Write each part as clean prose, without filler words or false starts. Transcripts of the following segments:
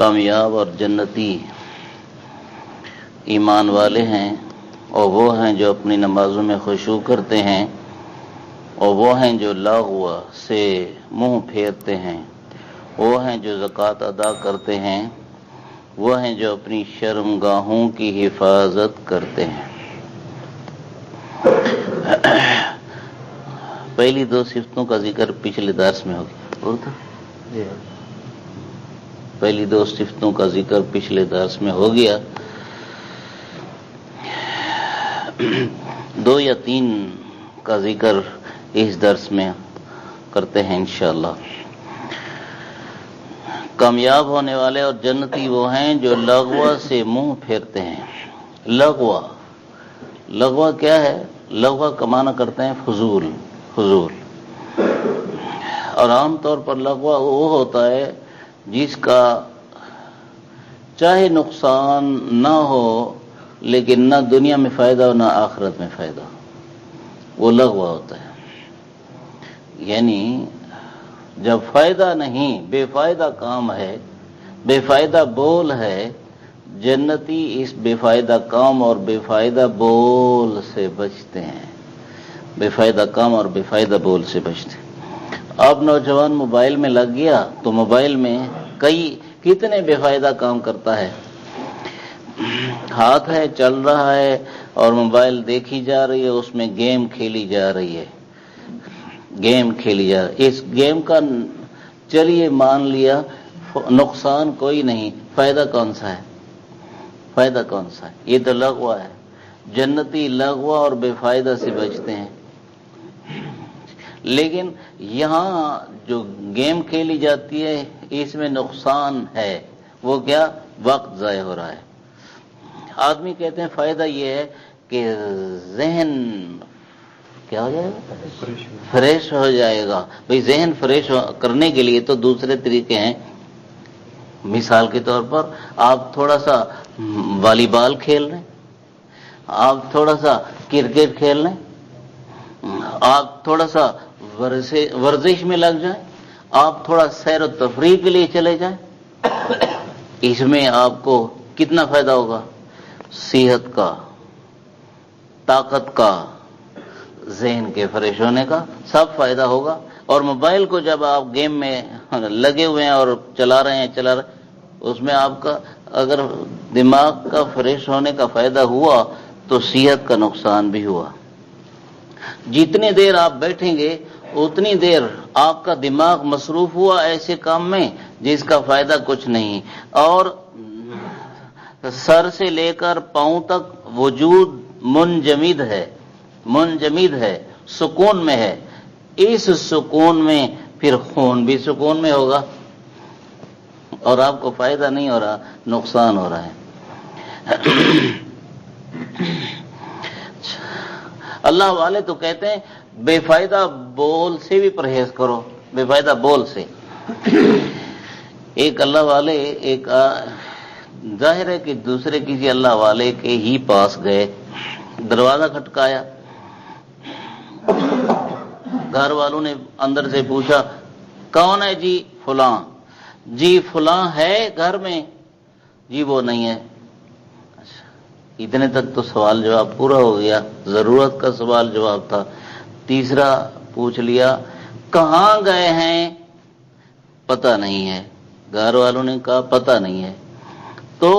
کامیاب اور جنتی ایمان والے ہیں، اور وہ ہیں جو اپنی نمازوں میں خشوع کرتے ہیں، اور وہ ہیں جو لغو سے منہ پھیرتے ہیں، وہ ہیں جو زکوٰۃ ادا کرتے ہیں، وہ ہیں جو اپنی شرمگاہوں کی حفاظت کرتے ہیں۔ پہلی دو صفتوں کا ذکر پچھلے درس میں ہو گیا، پہلی دو صفتوں کا ذکر پچھلے درس میں ہو گیا، دو یا تین کا ذکر اس درس میں کرتے ہیں انشاءاللہ۔ کامیاب ہونے والے اور جنتی وہ ہیں جو لغو سے منہ پھیرتے ہیں۔ لغو کیا ہے؟ لغو کا معنی کرتے ہیں فضول، اور عام طور پر لغو وہ ہوتا ہے جس کا چاہے نقصان نہ ہو لیکن نہ دنیا میں فائدہ ہو نہ آخرت میں فائدہ، وہ لغو ہوتا ہے۔ یعنی جب فائدہ نہیں، بے فائدہ کام ہے، بے فائدہ بول ہے، جنتی اس بے فائدہ کام اور بے فائدہ بول سے بچتے ہیں، بے فائدہ کام اور بے فائدہ بول سے بچتے ہیں۔ اب نوجوان موبائل میں لگ گیا تو موبائل میں کتنے بے فائدہ کام کرتا ہے، ہاتھ ہے چل رہا ہے اور موبائل دیکھی جا رہی ہے، اس میں گیم کھیلی جا رہی ہے، اس گیم کا چلیے مان لیا نقصان کوئی نہیں، فائدہ کون سا ہے؟ یہ تو لغو ہے۔ جنتی لغو اور بے فائدہ سے بچتے ہیں، لیکن یہاں جو گیم کھیلی جاتی ہے اس میں نقصان ہے، وہ کیا؟ وقت ضائع ہو رہا ہے۔ آدمی کہتے ہیں فائدہ یہ ہے کہ ذہن کیا ہو جائے گا؟ فریش ہو جائے گا۔ بھئی ذہن فریش کرنے کے لیے تو دوسرے طریقے ہیں۔ مثال کے طور پر آپ تھوڑا سا والی بال کھیل رہے ہیں، آپ تھوڑا سا کرکٹ کھیل رہے ہیں، آپ تھوڑا سا ورزش میں لگ جائیں، آپ تھوڑا سیر و تفریح کے لیے چلے جائیں، اس میں آپ کو کتنا فائدہ ہوگا؟ صحت کا، طاقت کا، ذہن کے فریش ہونے کا سب فائدہ ہوگا۔ اور موبائل کو جب آپ گیم میں لگے ہوئے ہیں اور چلا رہے ہیں اس میں آپ کا اگر دماغ کا فریش ہونے کا فائدہ ہوا تو صحت کا نقصان بھی ہوا۔ جتنی دیر آپ بیٹھیں گے اتنی دیر آپ کا دماغ مصروف ہوا ایسے کام میں جس کا فائدہ کچھ نہیں، اور سر سے لے کر پاؤں تک وجود منجمد ہے، سکون میں ہے۔ اس سکون میں پھر خون بھی سکون میں ہوگا اور آپ کو فائدہ نہیں ہو رہا، نقصان ہو رہا ہے۔ اللہ والے تو کہتے ہیں بے فائدہ بول سے بھی پرہیز کرو، بے فائدہ بول سے۔ ایک اللہ والے ظاہر ہے کہ دوسرے کسی اللہ والے کے ہی پاس گئے، دروازہ کھٹکایا، گھر والوں نے اندر سے پوچھا کون ہے؟ جی فلاں۔ جی فلاں ہے گھر میں؟ جی وہ نہیں ہے۔ اتنے تک تو سوال جواب پورا ہو گیا، ضرورت کا سوال جواب تھا۔ تیسرا پوچھ لیا کہاں گئے ہیں؟ پتہ نہیں ہے۔ گھر والوں نے کہا پتہ نہیں ہے۔ تو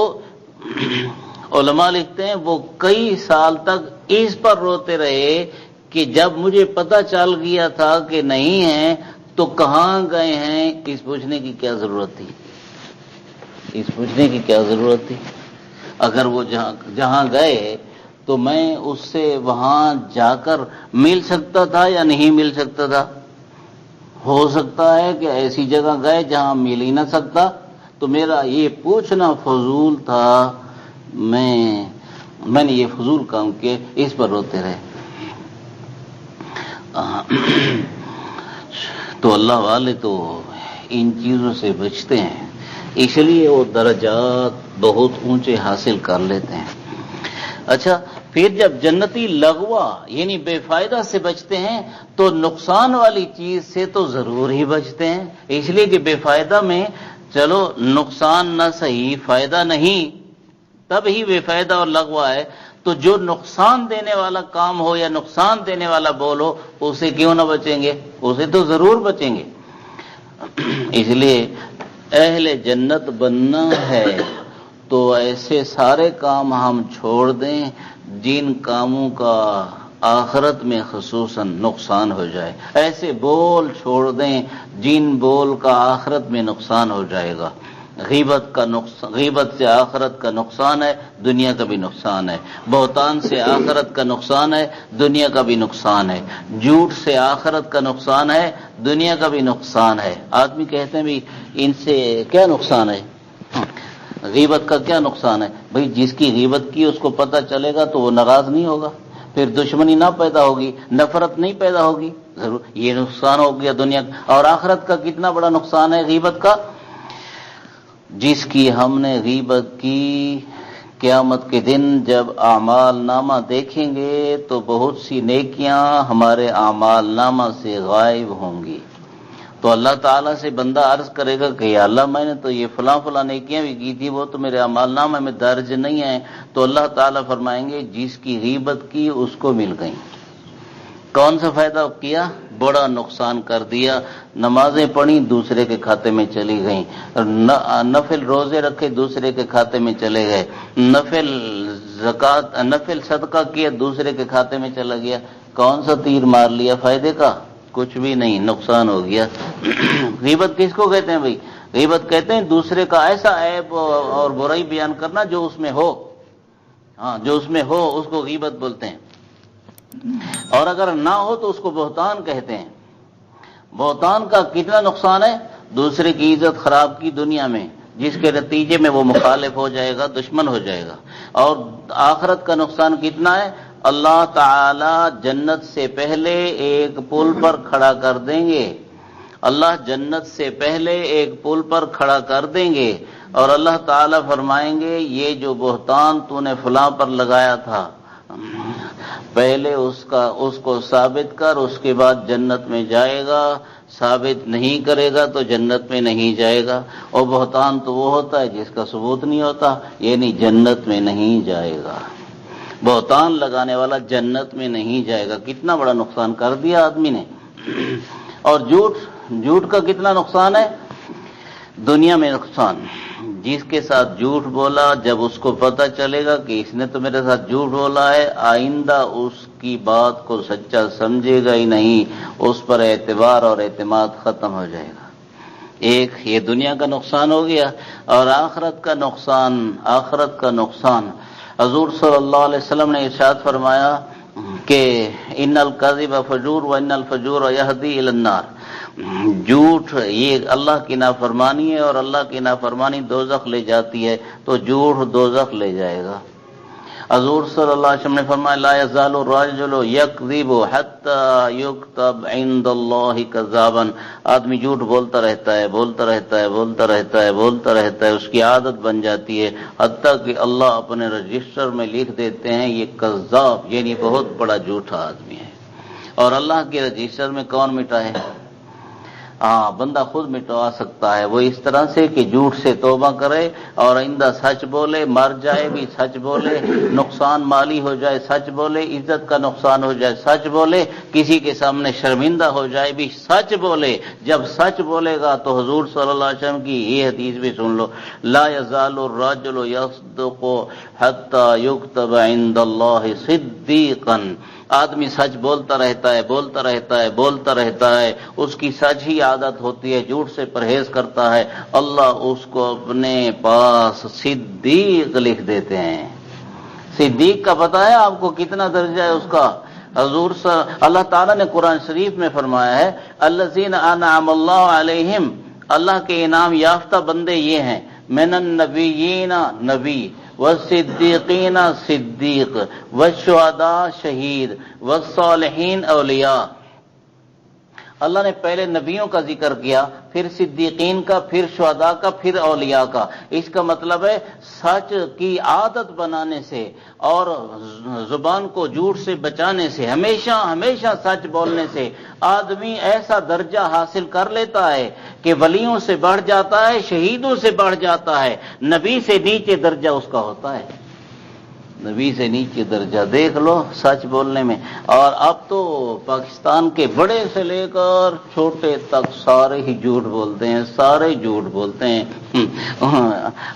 علماء لکھتے ہیں وہ کئی سال تک اس پر روتے رہے کہ جب مجھے پتہ چل گیا تھا کہ نہیں ہے تو کہاں گئے ہیں، اس پوچھنے کی کیا ضرورت تھی؟ اگر وہ جہاں گئے تو میں اس سے وہاں جا کر مل سکتا تھا یا نہیں مل سکتا تھا؟ ہو سکتا ہے کہ ایسی جگہ گئے جہاں مل ہی نہ سکتا، تو میرا یہ پوچھنا فضول تھا، میں نے یہ فضول کام کیے، اس پر روتے رہے۔ تو اللہ والے تو ان چیزوں سے بچتے ہیں، اس لیے وہ درجات بہت اونچے حاصل کر لیتے ہیں۔ اچھا، پھر جب جنتی لغوا یعنی بے فائدہ سے بچتے ہیں تو نقصان والی چیز سے تو ضرور ہی بچتے ہیں، اس لیے کہ بے فائدہ میں چلو نقصان نہ صحیح، فائدہ نہیں، تب ہی بے فائدہ اور لغو ہے، تو جو نقصان دینے والا کام ہو یا نقصان دینے والا بول ہو اسے کیوں نہ بچیں گے؟ اسے تو ضرور بچیں گے۔ اس لیے اہل جنت بننا ہے تو ایسے سارے کام ہم چھوڑ دیں جن کاموں کا آخرت میں خصوصاً نقصان ہو جائے، ایسے بول چھوڑ دیں جن بول کا آخرت میں نقصان ہو جائے گا۔ غیبت سے آخرت کا نقصان ہے، دنیا کا بھی نقصان ہے۔ بہتان سے آخرت کا نقصان ہے، دنیا کا بھی نقصان ہے۔ جھوٹ سے آخرت کا نقصان ہے، دنیا کا بھی نقصان ہے۔ آدمی کہتے ہیں بھی ان سے کیا نقصان ہے؟ غیبت کا کیا نقصان ہے؟ بھئی جس کی غیبت کی اس کو پتہ چلے گا تو وہ ناراض نہیں ہوگا، پھر دشمنی نہ پیدا ہوگی، نفرت نہیں پیدا ہوگی۔ ضرور یہ نقصان ہو گیا دنیا کا۔ اور آخرت کا کتنا بڑا نقصان ہے غیبت کا؟ جس کی ہم نے غیبت کی، قیامت کے دن جب اعمال نامہ دیکھیں گے تو بہت سی نیکیاں ہمارے اعمال نامہ سے غائب ہوں گی، تو اللہ تعالیٰ سے بندہ عرض کرے گا کہ یا اللہ میں نے تو یہ فلاں فلاں نیکیاں بھی کی تھی، وہ تو میرے اعمال نامہ میں درج نہیں ہیں، تو اللہ تعالیٰ فرمائیں گے جس کی غیبت کی اس کو مل گئیں۔ کون سا فائدہ کیا؟ بڑا نقصان کر دیا۔ نمازیں پڑھی دوسرے کے کھاتے میں چلی گئیں، نفل روزے رکھے دوسرے کے کھاتے میں چلے گئے، نفل زکوٰۃ نفل صدقہ کیا دوسرے کے کھاتے میں چلا گیا۔ کون سا تیر مار لیا فائدے کا؟ کچھ بھی نہیں، نقصان ہو گیا۔ غیبت کس کو کہتے ہیں بھائی؟ غیبت کہتے ہیں دوسرے کا ایسا عیب اور برائی بیان کرنا جو اس میں ہو، ہاں جو اس میں ہو اس کو غیبت بولتے ہیں، اور اگر نہ ہو تو اس کو بہتان کہتے ہیں۔ بہتان کا کتنا نقصان ہے؟ دوسرے کی عزت خراب کی دنیا میں، جس کے نتیجے میں وہ مخالف ہو جائے گا، دشمن ہو جائے گا۔ اور آخرت کا نقصان کتنا ہے؟ اللہ تعالی جنت سے پہلے ایک پل پر کھڑا کر دیں گے، اللہ جنت سے پہلے ایک پل پر کھڑا کر دیں گے، اور اللہ تعالی فرمائیں گے یہ جو بہتان تو نے فلاں پر لگایا تھا پہلے اس کو ثابت کر، اس کے بعد جنت میں جائے گا، ثابت نہیں کرے گا تو جنت میں نہیں جائے گا۔ اور بہتان تو وہ ہوتا ہے جس کا ثبوت نہیں ہوتا، یعنی جنت میں نہیں جائے گا۔ بہتان لگانے والا جنت میں نہیں جائے گا۔ کتنا بڑا نقصان کر دیا آدمی نے۔ اور جھوٹ کا کتنا نقصان ہے؟ دنیا میں نقصان، جس کے ساتھ جھوٹ بولا جب اس کو پتہ چلے گا کہ اس نے تو میرے ساتھ جھوٹ بولا ہے، آئندہ اس کی بات کو سچا سمجھے گا ہی نہیں، اس پر اعتبار اور اعتماد ختم ہو جائے گا۔ ایک یہ دنیا کا نقصان ہو گیا، اور آخرت کا نقصان حضور صلی اللہ علیہ وسلم نے ارشاد فرمایا کہ ان الکذب فجور و ان الفجور یہدی الی النار۔ جھوٹ یہ اللہ کی نافرمانی ہے، اور اللہ کی نافرمانی دوزخ لے جاتی ہے، تو جھوٹ دوزخ لے جائے گا۔ حضور صلی اللہ علیہ وسلم نے فرمایا لا یزال الرجل یکذب حتی یکتب عند اللہ کذابا۔ آدمی جھوٹ بولتا رہتا ہے، اس کی عادت بن جاتی ہے، حتیٰ کہ اللہ اپنے رجسٹر میں لکھ دیتے ہیں یہ کذاب، یعنی بہت بڑا جھوٹا آدمی ہے۔ اور اللہ کے رجسٹر میں کون مٹائے؟ بندہ خود مٹوا سکتا ہے۔ وہ اس طرح سے کہ جھوٹ سے توبہ کرے اور آئندہ سچ بولے، مر جائے بھی سچ بولے، نقصان مالی ہو جائے سچ بولے، عزت کا نقصان ہو جائے سچ بولے، کسی کے سامنے شرمندہ ہو جائے بھی سچ بولے۔ جب سچ بولے گا تو حضور صلی اللہ علیہ وسلم کی یہ حدیث بھی سن لو، لا یزال الرجل یصدق حتی یکتب عند اللہ صدیقا۔ آدمی سچ بولتا رہتا ہے، اس کی سچ ہی عادت ہوتی ہے، جھوٹ سے پرہیز کرتا ہے، اللہ اس کو اپنے پاس صدیق لکھ دیتے ہیں۔ صدیق کا پتہ ہے آپ کو کتنا درجہ ہے اس کا؟ اللہ تعالیٰ نے قرآن شریف میں فرمایا ہے الذین انعم اللہ علیہم، اللہ کے انعام یافتہ بندے یہ ہیں، من النبیین نبی، والصدیقین صدیق، والشہداء شہید، والصالحین اولیاء۔ اللہ نے پہلے نبیوں کا ذکر کیا، پھر صدیقین کا، پھر شہداء کا، پھر اولیاء کا۔ اس کا مطلب ہے سچ کی عادت بنانے سے اور زبان کو جھوٹ سے بچانے سے، ہمیشہ سچ بولنے سے آدمی ایسا درجہ حاصل کر لیتا ہے کہ ولیوں سے بڑھ جاتا ہے، شہیدوں سے بڑھ جاتا ہے، نبی سے نیچے درجہ اس کا ہوتا ہے، نبی سے نیچے درجہ، دیکھ لو سچ بولنے میں۔ اور اب تو پاکستان کے بڑے سے لے کر چھوٹے تک سارے ہی جھوٹ بولتے ہیں، سارے جھوٹ بولتے ہیں،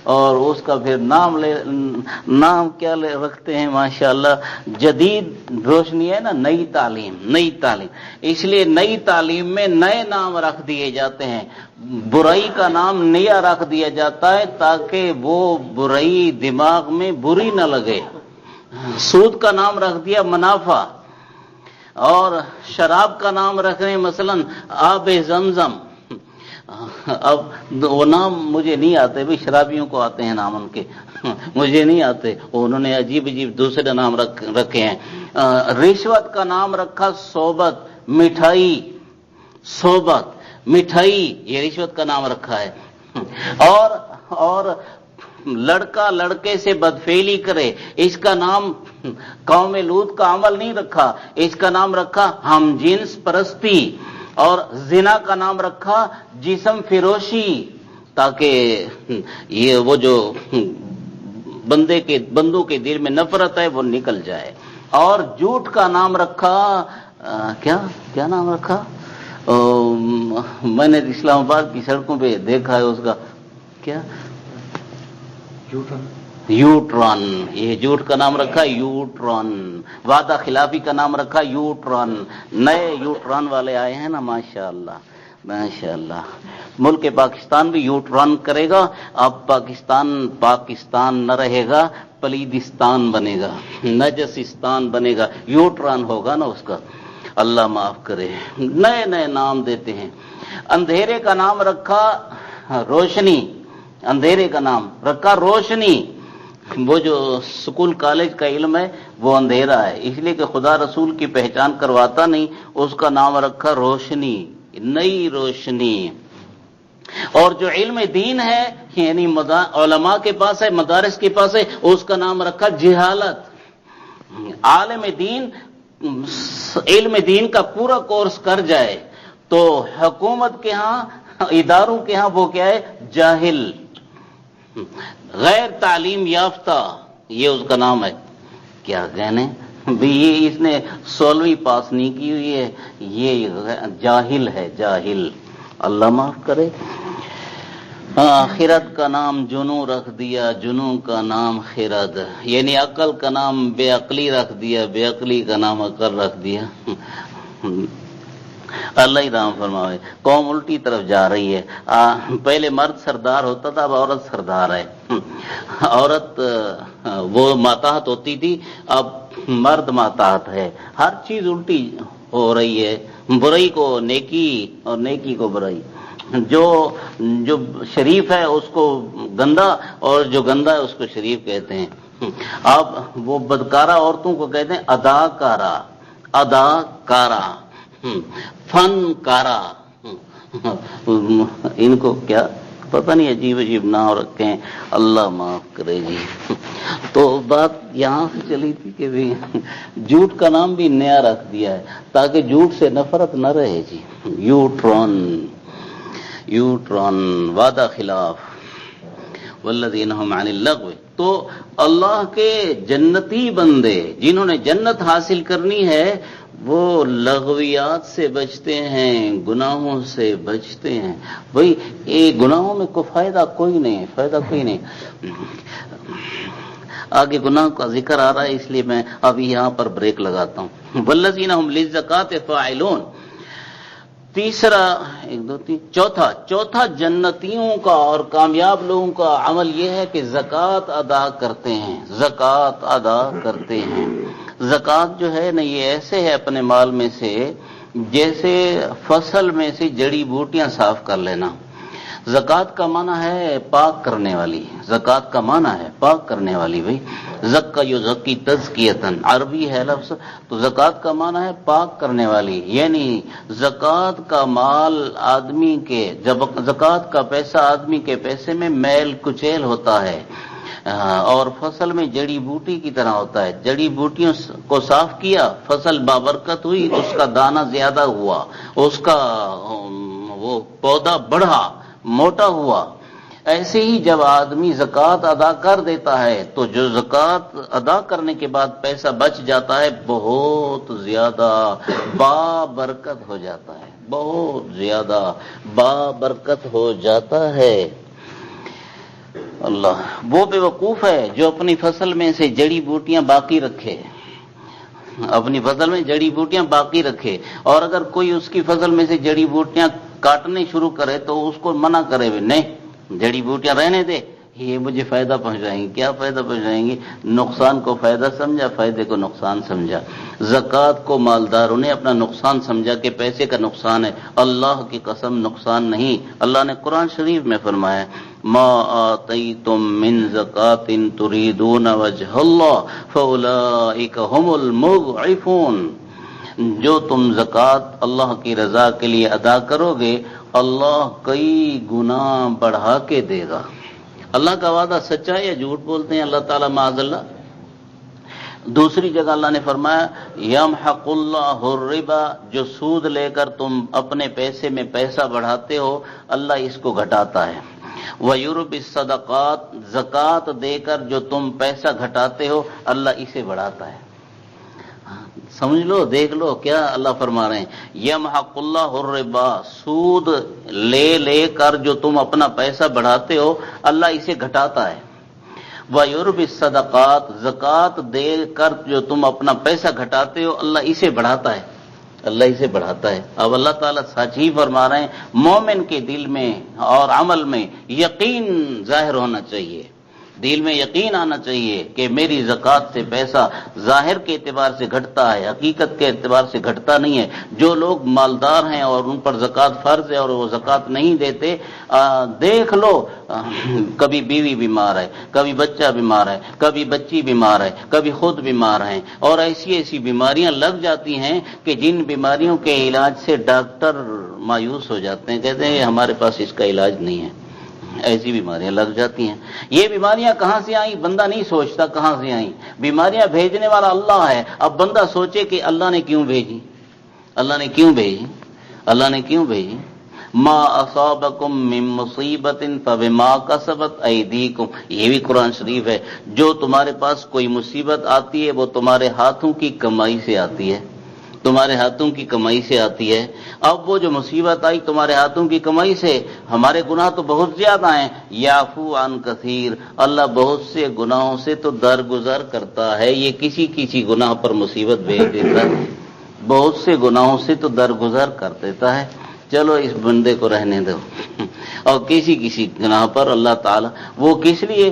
اور اس کا پھر نام کیا رکھتے ہیں ماشاءاللہ، جدید روشنی ہے نا، نئی تعلیم، نئی تعلیم، اس لیے نئی تعلیم میں نئے نام رکھ دیے جاتے ہیں، برائی کا نام نیا رکھ دیا جاتا ہے تاکہ وہ برائی دماغ میں بری نہ لگے۔ سود کا نام رکھ دیا منافع، اور شراب کا نام رکھنے مثلا آب زمزم۔ اب وہ نام مجھے نہیں آتے، بھی شرابیوں کو آتے ہیں نام ان کے، مجھے نہیں آتے، انہوں نے عجیب عجیب دوسرے نام رکھے ہیں۔ رشوت کا نام رکھا صحبت، مٹھائی، صحبت، مٹھائی، یہ رشوت کا نام رکھا ہے۔ اور لڑکا لڑکے سے بدفعلی کرے، اس کا نام قوم لوط کا عمل نہیں رکھا، اس کا نام رکھا ہم جنس پرستی، اور زنا کا نام رکھا جسم فروشی، تاکہ یہ وہ جو بندوں کے دل میں نفرت ہے وہ نکل جائے۔ اور جھوٹ کا نام رکھا کیا نام رکھا، میں نے اسلام آباد کی سڑکوں پہ دیکھا ہے اس کا، کیا، یوٹرن، یہ جھوٹ کا نام رکھا یوٹرن۔ وعدہ خلافی کا نام رکھا یوٹرن۔ نئے یوٹرن والے آئے ہیں نا، ماشاءاللہ ماشاءاللہ۔ ملک پاکستان بھی یوٹرن کرے گا، اب پاکستان نہ رہے گا، پلیدستان بنے گا، نجسستان بنے گا، یوٹرن ہوگا نا اس کا، اللہ معاف کرے۔ نئے نئے نام دیتے ہیں۔ اندھیرے کا نام رکھا روشنی، اندھیرے کا نام رکھا روشنی۔ وہ جو سکول کالج کا علم ہے وہ اندھیرا ہے، اس لیے کہ خدا رسول کی پہچان کرواتا نہیں، اس کا نام رکھا روشنی، نئی روشنی۔ اور جو علم دین ہے، یعنی علماء کے پاس ہے، مدارس کے پاس ہے، اس کا نام رکھا جہالت۔ عالم دین علم دین کا پورا کورس کر جائے تو حکومت کے ہاں، اداروں کے ہاں وہ کیا ہے، جاہل، غیر تعلیم یافتہ، یہ اس کا نام ہے۔ کیا کہنے بھی، یہ اس نے 16ویں پاس نہیں کی ہوئی ہے، یہ جاہل ہے، جاہل، اللہ معاف کرے۔ خرد کا نام جنوں رکھ دیا، جنوں کا نام خرد، یعنی عقل کا نام بے عقلی رکھ دیا، بے عقلی کا نام عقل رکھ دیا۔ اللہ ہی رحم فرمائے۔ قوم الٹی طرف جا رہی ہے، پہلے مرد سردار ہوتا تھا، اب عورت سردار ہے۔ عورت وہ ماتحت ہوتی تھی، اب مرد ماتحت ہے، ہر چیز الٹی ہو رہی ہے، برائی کو نیکی اور نیکی کو برائی، جو شریف ہے اس کو گندا، اور جو گندا ہے اس کو شریف کہتے ہیں۔ اب وہ بدکارہ عورتوں کو کہتے ہیں اداکارہ، اداکارہ، فنکارہ، ان کو کیا پتہ نہیں، عجیب عجیب نام رکھے ہیں، اللہ معاف کرے جی۔ تو بات یہاں سے چلی تھی کہ بھی جھوٹ کا نام بھی نیا رکھ دیا ہے تاکہ جھوٹ سے نفرت نہ رہے جی۔ یوٹرن، وعدہ خلاف، والذین هم عن اللغو۔ تو اللہ کے جنتی بندے جنہوں نے جنت حاصل کرنی ہے وہ لغویات سے بچتے ہیں، گناہوں سے بچتے ہیں۔ بھئی یہ گناہوں میں کوئی فائدہ کوئی نہیں، فائدہ کوئی نہیں۔ آگے گناہ کا ذکر آ رہا ہے، اس لیے میں ابھی یہاں پر بریک لگاتا ہوں۔ والذین هم للزکاۃ فاعلون۔ تیسرا، چوتھا جنتیوں کا اور کامیاب لوگوں کا عمل یہ ہے کہ زکوٰۃ ادا کرتے ہیں، زکوٰۃ ادا کرتے ہیں۔ زکوٰۃ جو ہے نا، یہ ایسے ہے اپنے مال میں سے جیسے فصل میں سے جڑی بوٹیاں صاف کر لینا۔ زکوٰۃ کا معنی ہے پاک کرنے والی، زکوٰۃ کا معنی ہے پاک کرنے والی۔ بھائی زکا یزکی تزکیتن عربی ہے لفظ، تو زکوٰۃ کا معنی ہے پاک کرنے والی، یعنی زکوٰۃ کا مال آدمی کے، زکوٰۃ کا پیسہ آدمی کے پیسے میں میل کچیل ہوتا ہے، اور فصل میں جڑی بوٹی کی طرح ہوتا ہے۔ جڑی بوٹیوں کو صاف کیا، فصل بابرکت ہوئی، اس کا دانہ زیادہ ہوا، اس کا وہ پودا بڑھا، موٹا ہوا۔ ایسے ہی جب آدمی زکوٰۃ ادا کر دیتا ہے تو جو زکوٰۃ ادا کرنے کے بعد پیسہ بچ جاتا ہے بہت زیادہ بابرکت ہو جاتا ہے، بہت زیادہ بابرکت ہو جاتا ہے۔ اللہ، وہ بے وقوف ہے جو اپنی فصل میں سے جڑی بوٹیاں باقی رکھے، اپنی فصل میں جڑی بوٹیاں باقی رکھے، اور اگر کوئی اس کی فصل میں سے جڑی بوٹیاں کاٹنے شروع کرے تو اس کو منع کرے بھی نہیں، جڑی بوٹیاں رہنے دے، یہ مجھے فائدہ پہنچائیں گی۔ کیا فائدہ پہنچائیں گی؟ نقصان کو فائدہ سمجھا، فائدے کو نقصان سمجھا۔ زکوٰۃ کو مالداروں نے اپنا نقصان سمجھا کہ پیسے کا نقصان ہے، اللہ کی قسم نقصان نہیں۔ اللہ نے قرآن شریف میں فرمایا ما آتیتم من زکاۃ تریدون وجہ اللہ فاولئک هم المضعفون، جو تم زکوٰۃ اللہ کی رضا کے لیے ادا کرو گے اللہ کئی گنا بڑھا کے دے گا۔ اللہ کا وعدہ سچا ہے یا جھوٹ بولتے ہیں اللہ تعالیٰ معاذ اللہ؟ دوسری جگہ اللہ نے فرمایا یمحق اللہ الربا، جو سود لے کر تم اپنے پیسے میں پیسہ بڑھاتے ہو اللہ اس کو گھٹاتا ہے۔ وَيُرْبِ الصَّدَقَاتِ، زکوٰۃ دے کر جو تم پیسہ گھٹاتے ہو اللہ اسے بڑھاتا ہے۔ سمجھ لو، دیکھ لو کیا اللہ فرما رہے ہیں، یمحق اللہ الربا، سود لے کر جو تم اپنا پیسہ بڑھاتے ہو اللہ اسے گھٹاتا ہے۔ وَيُرْبِ الصَّدَقَاتِ، زکوٰۃ دے کر جو تم اپنا پیسہ گھٹاتے ہو اللہ اسے بڑھاتا ہے، اللہ اسے بڑھاتا ہے۔ اب اللہ تعالیٰ سچ ہی فرما رہے ہیں، مومن کے دل میں اور عمل میں یقین ظاہر ہونا چاہیے، دل میں یقین آنا چاہیے کہ میری زکوٰۃ سے پیسہ ظاہر کے اعتبار سے گھٹتا ہے، حقیقت کے اعتبار سے گھٹتا نہیں ہے۔ جو لوگ مالدار ہیں اور ان پر زکوٰۃ فرض ہے اور وہ زکوٰۃ نہیں دیتے، دیکھ لو کبھی بیوی بیمار ہے، کبھی بچہ بیمار ہے، کبھی بچی بیمار ہے، کبھی خود بیمار ہیں، اور ایسی ایسی بیماریاں لگ جاتی ہیں کہ جن بیماریوں کے علاج سے ڈاکٹر مایوس ہو جاتے ہیں، کہتے ہیں ہمارے پاس اس کا علاج نہیں ہے۔ ایسی بیماریاں لگ جاتی ہیں۔ یہ بیماریاں کہاں سے آئیں بندہ نہیں سوچتا کہاں سے آئیں، بیماریاں بھیجنے والا اللہ ہے۔ اب بندہ سوچے کہ اللہ نے کیوں بھیجی، اللہ نے کیوں بھیجی، اللہ نے کیوں بھیجی۔ ما اصابکم من مصیبت فبما کسبت ایدیکم، یہ بھی قرآن شریف ہے، جو تمہارے پاس کوئی مصیبت آتی ہے وہ تمہارے ہاتھوں کی کمائی سے آتی ہے، تمہارے ہاتھوں کی کمائی سے آتی ہے۔ اب وہ جو مصیبت آئی تمہارے ہاتھوں کی کمائی سے، ہمارے گناہ تو بہت زیادہ ہیں، یعفو عن کثیر، اللہ بہت سے گناہوں سے تو درگزر کرتا ہے، یہ کسی کسی گناہ پر مصیبت بھیج دیتا ہے، بہت سے گناہوں سے تو درگزر کر دیتا ہے، چلو اس بندے کو رہنے دو، اور کسی کسی گناہ پر اللہ تعالیٰ وہ کس لیے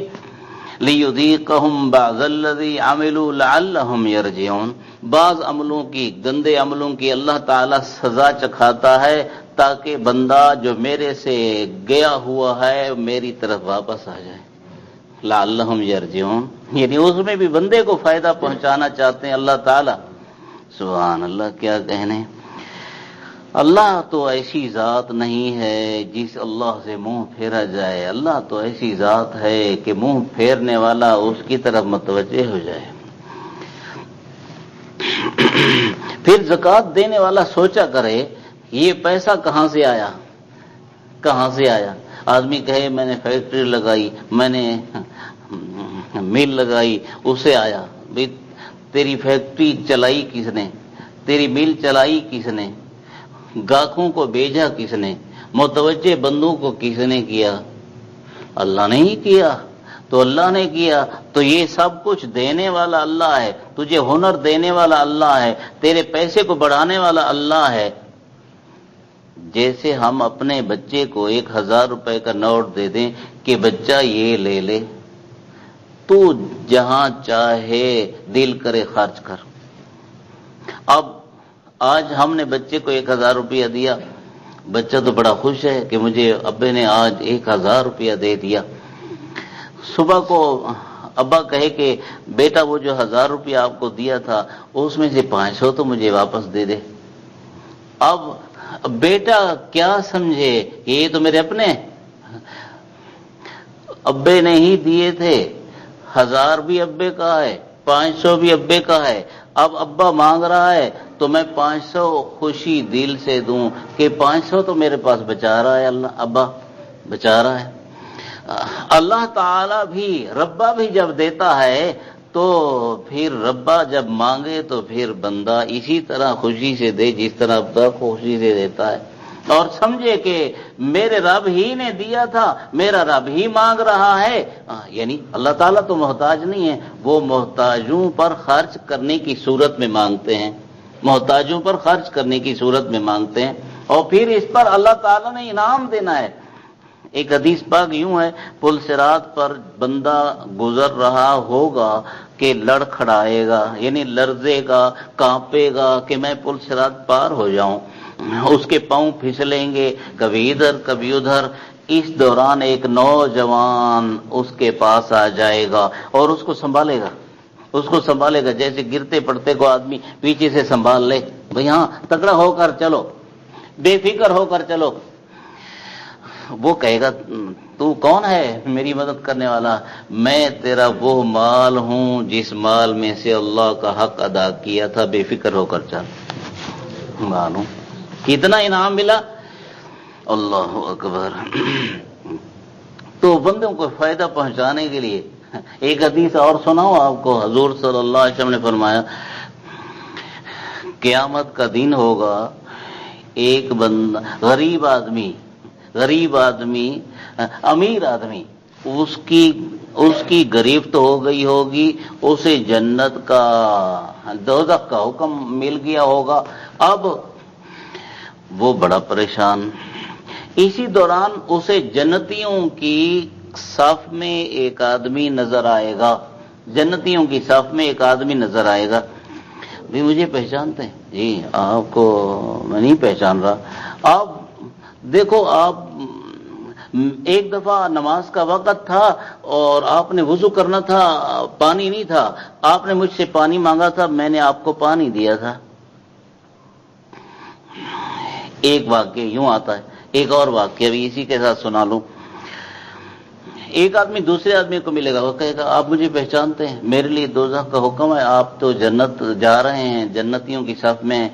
لِيُذِيقَهُمْ بَعْضَ الَّذِي عَمِلُوا لَعَلَّهُمْ يَرْجِعُونَ، بعض عملوں کی، گندے عملوں کی اللہ تعالیٰ سزا چکھاتا ہے تاکہ بندہ جو میرے سے گیا ہوا ہے میری طرف واپس آ جائے۔ لَعَلَّهُمْ يَرْجِعُونَ، یعنی اس میں بھی بندے کو فائدہ پہنچانا چاہتے ہیں اللہ تعالیٰ۔ سبحان اللہ، کیا کہنے۔ اللہ تو ایسی ذات نہیں ہے جس اللہ سے منہ پھیرا جائے، اللہ تو ایسی ذات ہے کہ منہ پھیرنے والا اس کی طرف متوجہ ہو جائے۔ پھر زکوٰۃ دینے والا سوچا کرے یہ پیسہ کہاں سے آیا، کہاں سے آیا۔ آدمی کہے میں نے فیکٹری لگائی، میں نے مل لگائی، اسے آیا۔ بھئی تیری فیکٹری چلائی کس نے، تیری مل چلائی کس نے، گاہکوں کو بھیجا کس نے، متوجہ بندوں کو کس نے کیا؟ اللہ نے ہی کیا۔ تو اللہ نے کیا تو یہ سب کچھ دینے والا اللہ ہے، تجھے ہنر دینے والا اللہ ہے، تیرے پیسے کو بڑھانے والا اللہ ہے۔ جیسے ہم اپنے بچے کو 1000 روپے کا نوٹ دے دیں کہ بچہ یہ لے لے، تو جہاں چاہے دل کرے خرچ کر۔ اب آج ہم نے بچے کو 1000 روپیہ دیا، بچہ تو بڑا خوش ہے کہ مجھے ابے نے آج 1000 روپیہ دے دیا۔ صبح کو ابا کہے کہ بیٹا وہ جو 1000 روپیہ آپ کو دیا تھا اس میں سے 500 تو مجھے واپس دے دے۔ اب بیٹا کیا سمجھے یہ تو میرے اپنے ابے نے ہی دیے تھے، 1000 بھی ابے کا ہے، 500 بھی ابے کا ہے۔ اب ابا مانگ رہا ہے تو میں 500 خوشی دل سے دوں کہ 500 تو میرے پاس بچا رہا ہے، اللہ ابا بچا رہا ہے۔ اللہ تعالی بھی، ربا بھی جب دیتا ہے تو پھر ربا جب مانگے تو پھر بندہ اسی طرح خوشی سے دے جس طرح ابا خوشی سے دیتا ہے، اور سمجھے کہ میرے رب ہی نے دیا تھا، میرا رب ہی مانگ رہا ہے۔ یعنی اللہ تعالیٰ تو محتاج نہیں ہے، وہ محتاجوں پر خرچ کرنے کی صورت میں مانگتے ہیں، محتاجوں پر خرچ کرنے کی صورت میں مانگتے ہیں، اور پھر اس پر اللہ تعالیٰ نے انعام دینا ہے۔ ایک حدیث پاک یوں ہے، پل صراط پر بندہ گزر رہا ہوگا کہ لڑ کھڑائے گا، یعنی لرزے گا، کانپے گا کہ میں پل صراط پار ہو جاؤں، اس کے پاؤں پھسلیں گے کبھی ادھر کبھی ادھر۔ اس دوران ایک نوجوان اس کے پاس آ جائے گا اور اس کو سنبھالے گا، اس کو سنبھالے گا جیسے گرتے پڑتے کو آدمی پیچھے سے سنبھال لے، بھئی ہاں تگڑا ہو کر چلو، بے فکر ہو کر چلو۔ وہ کہے گا تو کون ہے میری مدد کرنے والا؟ میں تیرا وہ مال ہوں جس مال میں سے اللہ کا حق ادا کیا تھا، بے فکر ہو کر چل۔ معلوم کتنا انعام ملا، اللہ اکبر۔ تو بندوں کو فائدہ پہنچانے کے لیے ایک حدیث اور سناؤ آپ کو، حضور صلی اللہ علیہ وسلم نے فرمایا قیامت کا دن ہوگا، ایک بندہ غریب آدمی امیر آدمی، اس کی گرفت ہو گئی ہوگی، اسے جنت کا دوزخ کا حکم مل گیا ہوگا، اب وہ بڑا پریشان۔ اسی دوران اسے جنتیوں کی صف میں ایک آدمی نظر آئے گا، جنتیوں کی صف میں ایک آدمی نظر آئے گا۔ بھی مجھے پہچانتے ہیں؟ جی آپ کو میں نہیں پہچان رہا۔ آپ دیکھو، آپ ایک دفعہ نماز کا وقت تھا اور آپ نے وضو کرنا تھا، پانی نہیں تھا، آپ نے مجھ سے پانی مانگا تھا، میں نے آپ کو پانی دیا تھا۔ ایک واقعہ یوں آتا ہے، ایک اور واقعہ بھی اسی کے ساتھ سنا لوں۔ ایک آدمی دوسرے آدمی کو ملے گا، وہ کہے گا آپ مجھے پہچانتے ہیں؟ میرے لیے دوزخ کا حکم ہے، آپ تو جنت جا رہے ہیں، جنتیوں کی صف میں،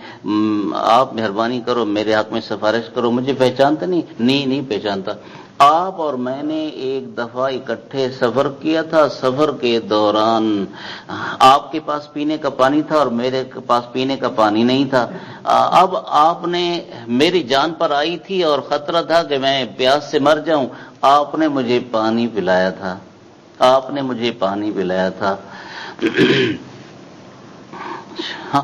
آپ مہربانی کرو میرے حق میں سفارش کرو، مجھے پہچانتے نہیں؟ نہیں پہچانتا۔ آپ اور میں نے ایک دفعہ اکٹھے سفر کیا تھا، سفر کے دوران آپ کے پاس پینے کا پانی تھا اور میرے پاس پینے کا پانی نہیں تھا، اب آپ نے میری جان پر آئی تھی اور خطرہ تھا کہ میں پیاس سے مر جاؤں، آپ نے مجھے پانی پلایا تھا، آپ نے مجھے پانی پلایا تھا۔ ہاں،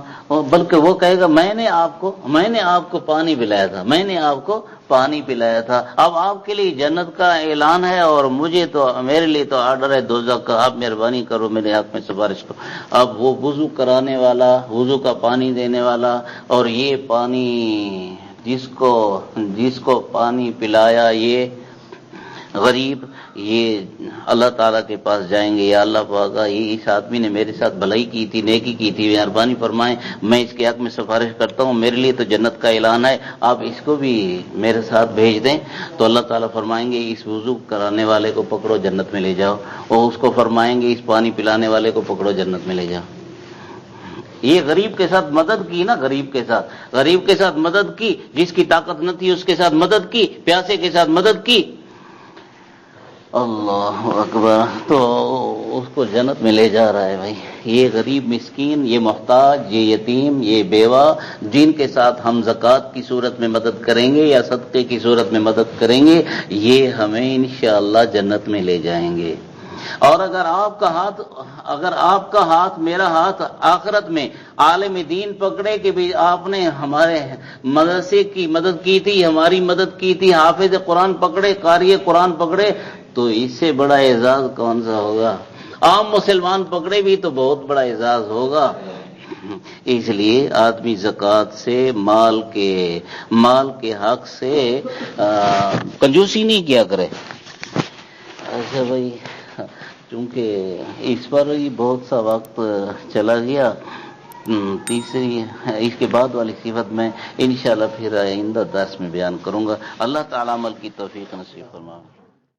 بلکہ وہ کہے گا میں نے آپ کو پانی پلایا تھا، میں نے آپ کو پانی پلایا تھا۔ اب آپ کے لیے جنت کا اعلان ہے اور میرے لیے تو آرڈر ہے دوزخ کا، آپ مہربانی کرو میرے حق میں سفارش کرو۔ اب وہ وضو کرانے والا، وضو کا پانی دینے والا، اور یہ پانی جس کو پانی پلایا یہ غریب، یہ اللہ تعالیٰ کے پاس جائیں گے، یا اللہ پاک اس آدمی نے میرے ساتھ بھلائی کی تھی، نیکی کی تھی، مہربانی فرمائیں، میں اس کے حق میں سفارش کرتا ہوں، میرے لیے تو جنت کا اعلان ہے، آپ اس کو بھی میرے ساتھ بھیج دیں۔ تو اللہ تعالیٰ فرمائیں گے اس وضو کرانے والے کو پکڑو جنت میں لے جاؤ، اور اس کو فرمائیں گے اس پانی پلانے والے کو پکڑو جنت میں لے جاؤ۔ یہ غریب کے ساتھ مدد کی نا، غریب کے ساتھ مدد کی، جس کی طاقت نہ تھی اس کے ساتھ مدد کی، پیاسے کے ساتھ مدد کی، اللہ اکبر، تو اس کو جنت میں لے جا رہا ہے۔ بھائی یہ غریب مسکین، یہ محتاج، یہ یتیم، یہ بیوہ، جن کے ساتھ ہم زکوٰۃ کی صورت میں مدد کریں گے یا صدقے کی صورت میں مدد کریں گے، یہ ہمیں انشاءاللہ جنت میں لے جائیں گے۔ اور اگر آپ کا ہاتھ میرا ہاتھ آخرت میں عالم دین پکڑے کہ بھی آپ نے ہمارے مدرسے کی مدد کی تھی، ہماری مدد کی تھی، حافظ قرآن پکڑے، قاری قرآن پکڑے، تو اس سے بڑا اعزاز کون سا ہوگا؟ عام مسلمان پکڑے بھی تو بہت بڑا اعزاز ہوگا۔ اس لیے آدمی زکوٰۃ سے، مال کے حق سے کنجوسی نہیں کیا کرے۔ اچھا بھائی، چونکہ اس پر ہی بہت سا وقت چلا گیا، تیسری اس کے بعد والی صفت میں انشاءاللہ پھر آئندہ درس میں بیان کروں گا۔ اللہ تعالیٰ عمل کی توفیق نصیب فرمائے۔